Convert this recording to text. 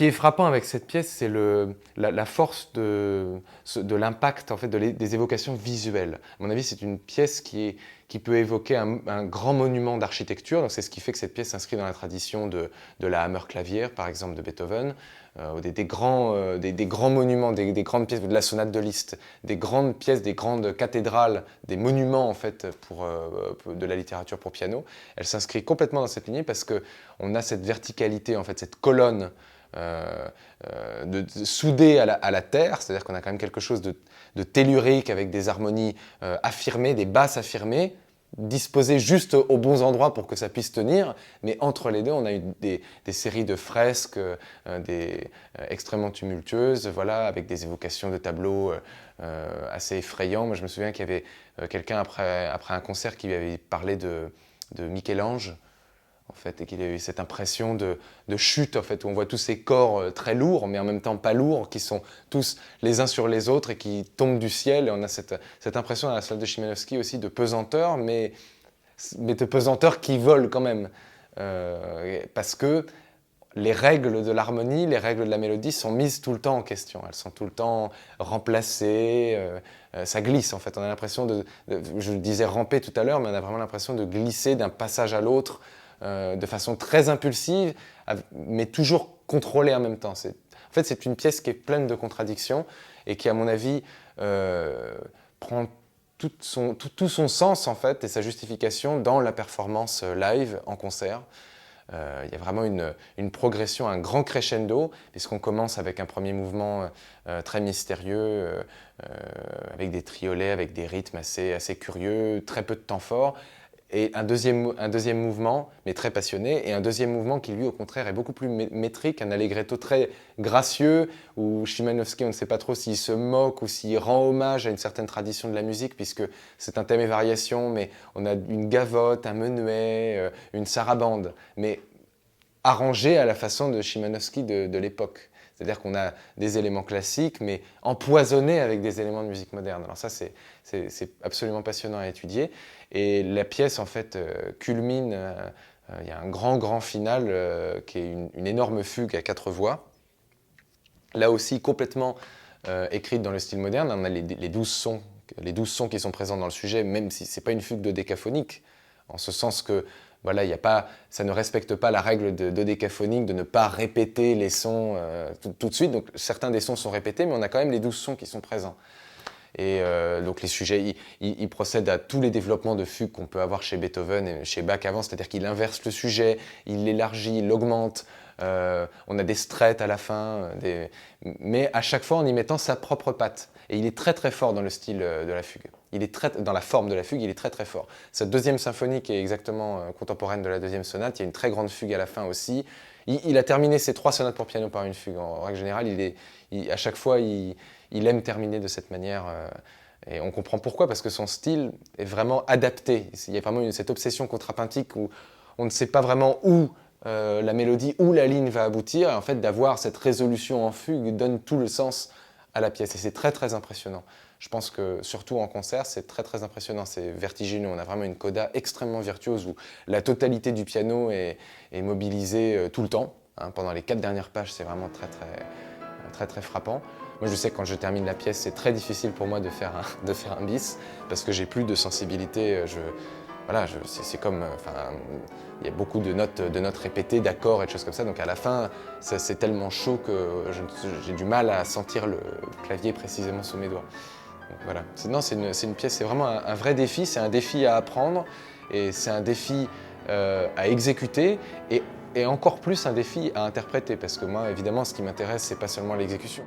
qui est frappant avec cette pièce, c'est la force de l'impact en fait, des évocations visuelles. À mon avis, c'est une pièce qui peut évoquer un grand monument d'architecture. C'est ce qui fait que cette pièce s'inscrit dans la tradition de la Hammerklavier, par exemple, de Beethoven, ou des grands monuments, des grandes pièces, de la sonate de Liszt, des grandes pièces, des grandes cathédrales, des monuments en fait, de la littérature pour piano. Elle s'inscrit complètement dans cette lignée parce qu'on a cette verticalité, en fait, cette colonne soudée à la terre, c'est-à-dire qu'on a quand même quelque chose de tellurique avec des harmonies affirmées, des basses affirmées, disposées juste aux bons endroits pour que ça puisse tenir, mais entre les deux, on a eu des séries de fresques extrêmement tumultueuses, voilà, avec des évocations de tableaux assez effrayants. Moi, je me souviens qu'il y avait quelqu'un après un concert qui lui avait parlé de Michel-Ange, en fait, et qu'il a eu cette impression de chute, en fait, où on voit tous ces corps très lourds, mais en même temps pas lourds, qui sont tous les uns sur les autres et qui tombent du ciel. Et on a cette impression dans la salle de Chimanovski aussi de pesanteur, mais de pesanteur qui vole quand même. Parce que les règles de l'harmonie, les règles de la mélodie sont mises tout le temps en question. Elles sont tout le temps remplacées. Ça glisse, en fait. On a l'impression je le disais ramper tout à l'heure, mais on a vraiment l'impression de glisser d'un passage à l'autre de façon très impulsive, mais toujours contrôlée en même temps. En fait, c'est une pièce qui est pleine de contradictions et qui, à mon avis, prend tout son sens, en fait, et sa justification dans la performance live, en concert. Il y a vraiment une progression, un grand crescendo, puisqu'on commence avec un premier mouvement très mystérieux, avec des triolets, avec des rythmes assez curieux, très peu de temps fort, et un deuxième mouvement, mais très passionné, et un deuxième mouvement qui, lui, au contraire, est beaucoup plus métrique, un allegretto très gracieux, où Chimanovski, on ne sait pas trop s'il se moque ou s'il rend hommage à une certaine tradition de la musique, puisque c'est un thème et variation, mais on a une gavotte, un menuet, une sarabande, mais arrangé à la façon de Chimanovski de l'époque. C'est-à-dire qu'on a des éléments classiques, mais empoisonnés avec des éléments de musique moderne. Alors ça, c'est absolument passionnant à étudier. Et la pièce, en fait, culmine. Il y a un grand final qui est une énorme fugue à 4 voix. Là aussi, complètement écrite dans le style moderne. On a les 12 sons qui sont présents dans le sujet, même si ce n'est pas une fugue dodécaphonique, en ce sens que voilà, ça ne respecte pas la règle de dodécaphonique de ne pas répéter les sons tout de suite. Donc certains des sons sont répétés, mais on a quand même les 12 sons qui sont présents. Et donc les sujets, ils procèdent à tous les développements de fugue qu'on peut avoir chez Beethoven et chez Bach avant, c'est-à-dire qu'il inverse le sujet, il l'élargit, il l'augmente. On a des strets à la fin, mais à chaque fois en y mettant sa propre patte. Et il est très très fort dans le style de la fugue. Dans la forme de la fugue, il est très très fort. Sa deuxième symphonie qui est exactement contemporaine de la deuxième sonate, il y a une très grande fugue à la fin aussi. Il a terminé ses 3 sonates pour piano par une fugue. En règle générale, à chaque fois, il aime terminer de cette manière. Et on comprend pourquoi, parce que son style est vraiment adapté. Il y a vraiment cette obsession contrapuntique où on ne sait pas vraiment où la mélodie, où la ligne va aboutir. Et en fait, d'avoir cette résolution en fugue donne tout le sens à la pièce. Et c'est très très impressionnant. Je pense que surtout en concert, c'est très très impressionnant. C'est vertigineux. On a vraiment une coda extrêmement virtuose où la totalité du piano est mobilisée tout le temps. Pendant les 4 dernières pages, c'est vraiment très très très très frappant. Moi, je sais que quand je termine la pièce, c'est très difficile pour moi de faire un bis parce que j'ai plus de sensibilité. C'est comme, il y a beaucoup de notes répétées, d'accords et de choses comme ça. Donc à la fin, c'est tellement chaud que j'ai du mal à sentir le clavier précisément sous mes doigts. Donc, voilà. C'est une pièce, c'est vraiment un vrai défi. C'est un défi à apprendre et c'est un défi à exécuter et encore plus un défi à interpréter. Parce que moi, évidemment, ce qui m'intéresse, c'est pas seulement l'exécution.